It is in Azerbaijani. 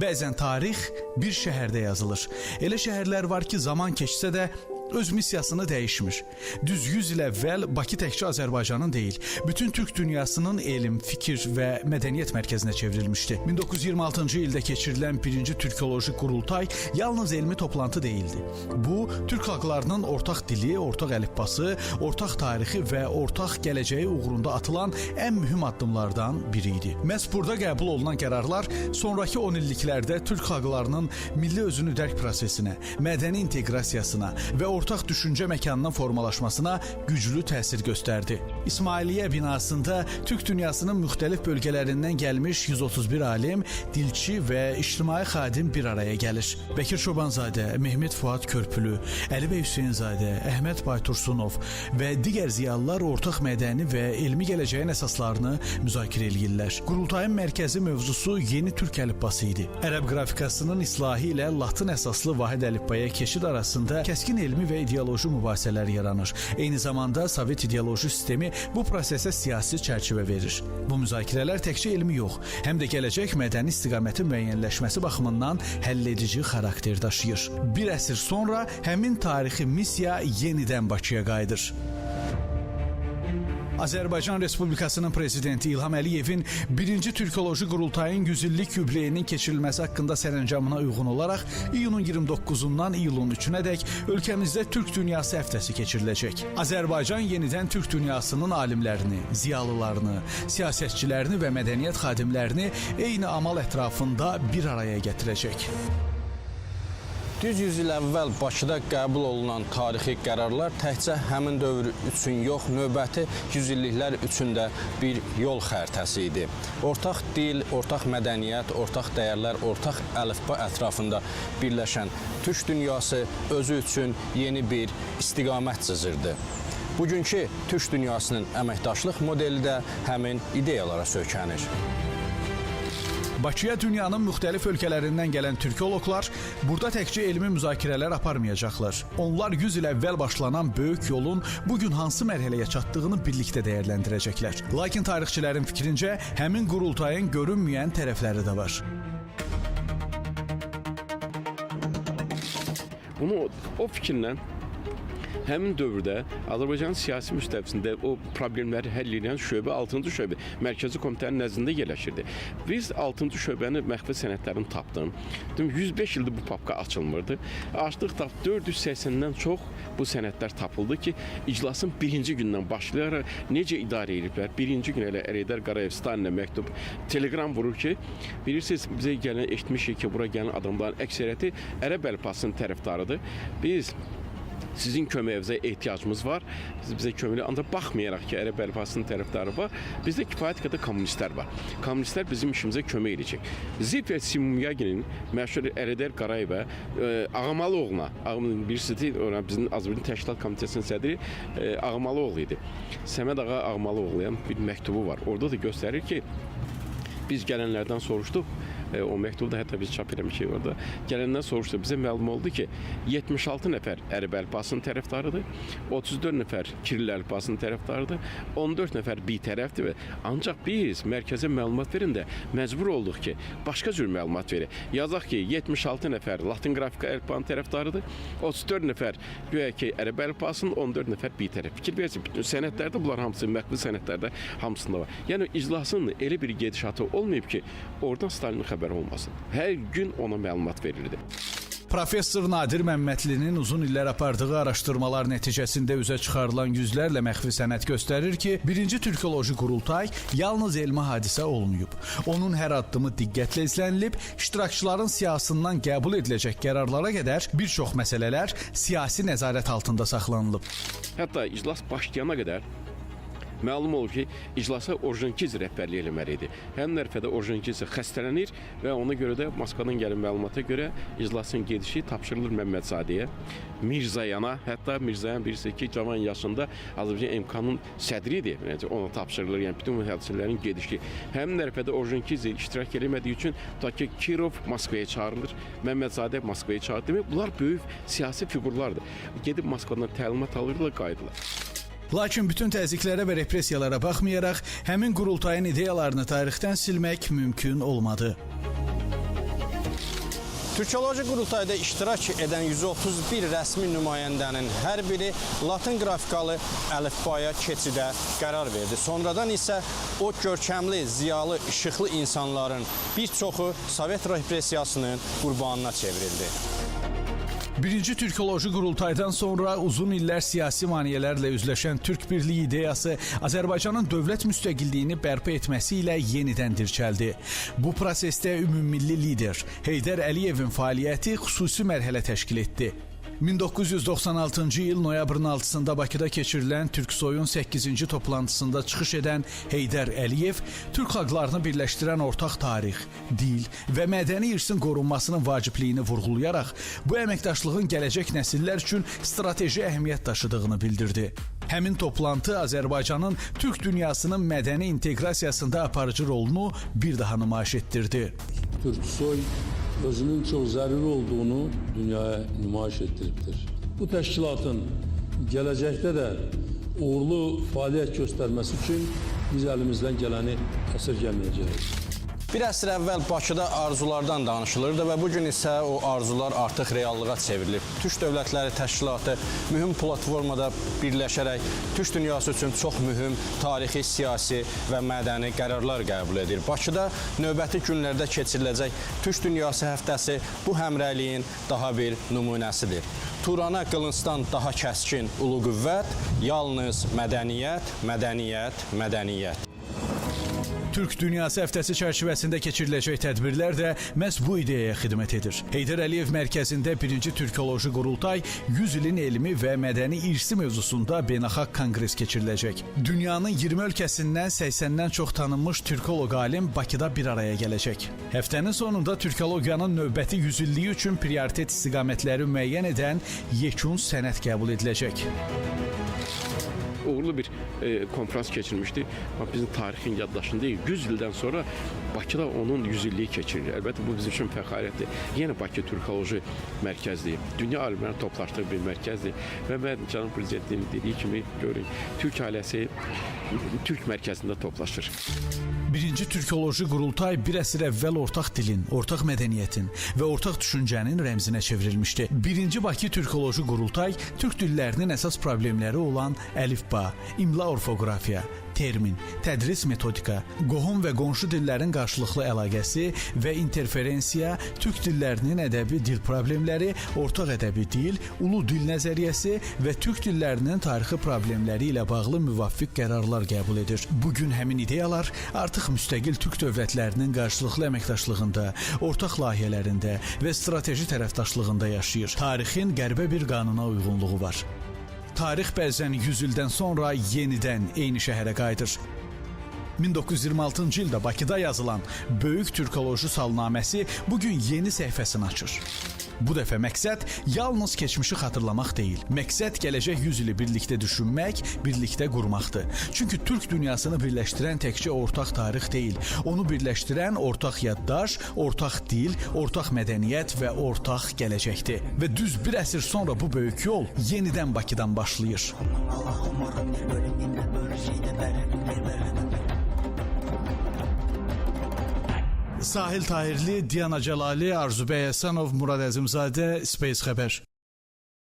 Bəzən tarix bir şəhərdə yazılır. Elə şəhərlər var ki, zaman keçsə də öz missiyasını dəyişmir. Düz 100 il əvvəl Bakı təkcə Azərbaycanın deyil, bütün Türk dünyasının elm, fikir və mədəniyyət mərkəzinə çevrilmişdi. 1926-cı ildə keçirilən birinci Türkoloji Qurultay yalnız elmi toplantı değildi. Bu, Türk xalqlarının ortaq dili, ortaq əlifbası, ortaq tarixi və ortaq gələcəyi uğrunda atılan ən mühüm addımlardan biri idi. Məhz burada qəbul olunan qərarlar sonraki 10 illiklərdə Türk xalqlarının milli özünü dərk prosesinə, mədəni inteqrasiyasına və ortaq düşüncə məkanının formalaşmasına güclü təsir göstərdi. İsmailiyyə binasında Türk dünyasının müxtəlif bölgələrindən gəlmiş 131 alim, dilçi və ictimai xadim bir araya gəlir. Bəkir Çobanzadə, Mehmet Fuad Körpülü, Əli bəy Hüseynzadə, Əhməd Baytursunov və digər ziyalılar ortaq mədəni və elmi gələcəyin əsaslarını müzakirə edirlər. Qurultayın mərkəzi mövzusu yeni türk əlifbası idi. Ərəb qrafikasının islahı ilə latın əsaslı vahid əlifbaya keçid arasında kəskin elmi və ideoloji mübahisələr yaranır. Eyni zamanda Sovet ideoloji sistemi bu prosesə siyasi çərçivə verir. Bu müzakirələr təkcə elmi yox, həm də gələcək mədəni istiqamətin müəyyənləşməsi baxımından həlledici xarakter daşıyır. Bir əsr sonra həmin tarixi missiya yenidən Bakıya qayıdır. Azərbaycan Respublikasının prezidenti İlham Əliyevin 1-ci Türkoloji Qurultayın 100 illik yubileyinin keçirilməsi haqqında sərəncamına uyğun olaraq iyunun 29-undan iyulun 3-ədək ölkəmizdə Türk Dünyası həftəsi keçiriləcək. Azərbaycan yenidən Türk dünyasının alimlərini, ziyalılarını, siyasətçilərini və mədəniyyət xadimlərini eyni amal ətrafında bir araya gətirəcək. Düz 100 il əvvəl Bakıda qəbul olunan tarixi qərarlar təkcə həmin dövr üçün yox, növbəti 100 illiklər üçün də bir yol xəritəsi idi. Ortaq dil, ortaq mədəniyyət, ortaq dəyərlər, ortaq əlifba ətrafında birləşən Türk dünyası özü üçün yeni bir istiqamət çizirdi. Bugünkü Türk dünyasının əməkdaşlıq modeli də həmin ideyalara söykənir. Bakıya dünyanın müxtəlif ölkələrindən gələn türkoloqlar burada təkcə elmi müzakirələr aparmayacaqlar. Onlar 100 il əvvəl başlanan böyük yolun bugün hansı mərhələyə çatdığını birlikdə dəyərləndirəcəklər. Lakin tarixçilərin fikrincə həmin qurultayın görünməyən tərəfləri də var. Bunu o fikirlə həmin dövrdə Azərbaycanın siyasi müstəvisində o problemləri həll edən şöbə 6-cı şöbə Mərkəzi Komitənin nəzdində yerləşirdi. Biz 6-cı şöbənin məxfi sənədlərini tapdım. 105 ildir bu papka açılmırdı. Açdıq da 480-dən çox bu sənədlər tapıldı ki, iclasın birinci gündən başlayaraq necə idarə ediblər. Birinci gün elə Əlidar Qarayev Stalinə məktub, telegram vurur ki, bilirsiniz, bizə gələn eşitmişik ki, bura gələn adamların əksəriyyəti ərəb əlifbasının tərəfdarıdır. Biz sizin köməyinizə ehtiyacımız var. Bizə köməklə, ancaq baxmayaraq ki, ərəb əlifbasının tərəfdarı var, bizdə kifayət qədər kommunistlər var. Kommunistlər bizim işimizə kömək edəcək. Zifət Simumyaginin məşhur Əlidar Qarayevə, Ağamalıoğluna, birisi bizim Azərbaycan Təşkilat Komitəsinin sədri Ağamalıoğlu idi. Səməd Ağa Ağamalıoğluya bir məktubu var. Orada da göstərir ki, biz gələnlərdən soruşduq, o məktubda hətta biz çap eləmişik orada. Gələndən soruşdu, bizə məlum oldu ki, 76 nəfər ərəb əlifbasının tərəfdarıdır, 34 nəfər Kiril əlifbasının tərəfdarıdır, 14 nəfər bitərəfdir və ancaq biz mərkəzə məlumat verində məcbur olduq ki, başqa cür məlumat verək. Yazaq ki, 76 nəfər Latin qrafika əlifbanın tərəfdarıdır, 34 nəfər güya ki, ərəb əlifbasının, 14 nəfər bitərəf. Fikir versin, bütün sənədlərdə bunlar hamısı, məxfi sənədlərdə hamısında var. Yəni, iclasın elə bir gedişatı olmayıb ki, oradan Stalinin xəbər olmasın. Hər gün ona məlumat verildi. Professor Nadir Məmmədlinin uzun illər apardığı araşdırmalar nəticəsində üzə çıxarılan yüzlərlə məxfi sənəd göstərir ki, 1-ci Türkoloji Qurultay yalnız elmi hadisə olmayıb. Onun hər addımı diqqətlə izlənilib, iştirakçıların siyasından qəbul ediləcək qərarlara qədər bir çox məsələlər siyasi nəzarət altında saxlanılıb. Hətta iclas başlayana qədər məlum olur ki, iclasa Orjankiz rəhbərlik eləməli idi. Həmin ərəfədə Orjankiz xəstələnir və ona görə də Moskvadan gələn məlumata görə iclasın gedişi tapşırılır Məmmədzadəyə, Mirzayana, hətta Mirzayan birisi ki, cavan yaşında Azərbaycan MK-nın sədri idi, yəni ona tapşırılır, yəni bütün hadisələrin gedişi. Həmin ərəfədə Orjankiz iştirak eləmədiyi üçün ta ki, Kirov Moskvaya çağırılır, Məmmədzadə Moskvaya çağırılır. Demək, bunlar böyük siyasi figurlardır. Gedib Moskvadan təlimat alırlar, qayıdırlar. Lakin bütün təzyiqlərə və repressiyalara baxmayaraq, həmin qurultayın ideyalarını tarixdən silmək mümkün olmadı. Türkoloji qurultayda iştirak edən 131 rəsmi nümayəndənin hər biri Latin qrafikalı əlifbaya keçidə qərar verdi. Sonradan isə o görkəmli, ziyalı, işıqlı insanların bir çoxu Sovet repressiyasının qurbanına çevrildi. Birinci Türkoloji qurultaydan sonra uzun illər siyasi maneələrlə üzləşən Türk birliyi ideyası Azərbaycanın dövlət müstəqilliyini bərpa etməsi ilə yenidən dirçəldi. Bu prosesdə ümummilli lider Heydər Əliyevin fəaliyyəti xüsusi mərhələ təşkil etdi. 1996-cı il noyabrın 6-sında Bakıda keçirilən Türksoyun 8-ci toplantısında çıxış edən Heydər Əliyev Türk xalqlarını birləşdirən ortaq tarix, dil və mədəni irsin qorunmasının vacibliyini vurğulayaraq bu əməkdaşlığın gələcək nəsillər üçün strateji əhəmiyyət daşıdığını bildirdi. Həmin toplantı Azərbaycanın Türk dünyasının mədəni inteqrasiyasında aparıcı rolunu bir daha nümayiş etdirdi. Türksoy özünün çox zəruri olduğunu dünyaya nümayiş etdiribdir. Bu təşkilatın gələcəkdə də uğurlu fəaliyyət göstərməsi üçün biz əlimizdən gələni əsirgəməyəcəyik. Bir əsr əvvəl Bakıda arzulardan danışılırdı və bugün isə o arzular artıq reallığa çevrilib. Türk Dövlətləri Təşkilatı mühüm platformada birləşərək Türk dünyası üçün çox mühüm tarixi, siyasi və mədəni qərarlar qəbul edir. Bakıda növbəti günlərdə keçiriləcək Türk dünyası həftəsi bu həmrəyliyin daha bir nümunəsidir. Turana qılıncdan daha kəskin ulu qüvvət, yalnız mədəniyyət, mədəniyyət, mədəniyyət. Türk Dünyası həftəsi çərçivəsində keçiriləcək tədbirlər də məhz bu ideyaya xidmət edir. Heydər Əliyev mərkəzində 1-ci Türkoloji qurultay 100 ilin elmi və mədəni irsi mövzusunda beynəlxalq konqres keçiriləcək. Dünyanın 20 ölkəsindən 80-dən çox tanınmış türkoloq alim Bakıda bir araya gələcək. Həftənin sonunda türkologiyanın növbəti 100 illiyi üçün prioritet istiqamətləri müəyyən edən yekun sənəd qəbul ediləcək. Uğurlu bir konferans keçirmişdi. Bizim tarixin yaddaşında 100 ildən sonra Bakıda onun 100 illiyi keçirilir. Əlbəttə bu bizim üçün fəxarətdir. Yenə Bakı Türkoloji mərkəzdir. Dünya alimlərini toplaşdığı bir mərkəzdir. Və mən cənab prezidentin dediyi kimi görün, Türk ailəsi Türk mərkəzində toplaşır. Birinci Türkoloji qurultay bir əsr əvvəl ortaq dilin, ortaq mədəniyyətin və ortaq düşüncənin rəmzinə çevrilmişdi. Birinci Bakı Türkoloji qurultay Türk dillərinin əsas problemləri olan əlifba, imla orfoqrafiya, termin, tədris metodika, qohum və qonşu dillərin qarşılıqlı əlaqəsi və interferensiya, türk dillərinin ədəbi dil problemləri, ortaq ədəbi dil, ulu dil nəzəriyyəsi və türk dillərinin tarixi problemləri ilə bağlı müvafiq qərarlar qəbul edir. Bugün həmin ideyalar artıq müstəqil türk dövlətlərinin qarşılıqlı əməkdaşlığında, ortaq layihələrində və strateji tərəfdaşlığında yaşayır. Tarixin qərbə bir qanuna uyğunluğu var. Tarix bəzən 100 ildən sonra yenidən eyni şəhərə qayıdır. 1926-cı ildə Bakıda yazılan Böyük Türkoloji salnaməsi bugün yeni səhifəsini açır. Bu dəfə məqsəd yalnız keçmişi xatırlamaq deyil. Məqsəd gələcək 100 ili birlikdə düşünmək, birlikdə qurmaqdır. Çünki Türk dünyasını birləşdirən təkcə ortaq tarix deyil. Onu birləşdirən ortaq yaddaş, ortaq dil, ortaq mədəniyyət və ortaq gələcəkdir. Və düz bir əsr sonra bu böyük yol yenidən Bakıdan başlayır. Sahil Tahirli, Diana Cəlali, Arzu Bəy Həsənov, Murad Əzimzadə, Space Xəbər.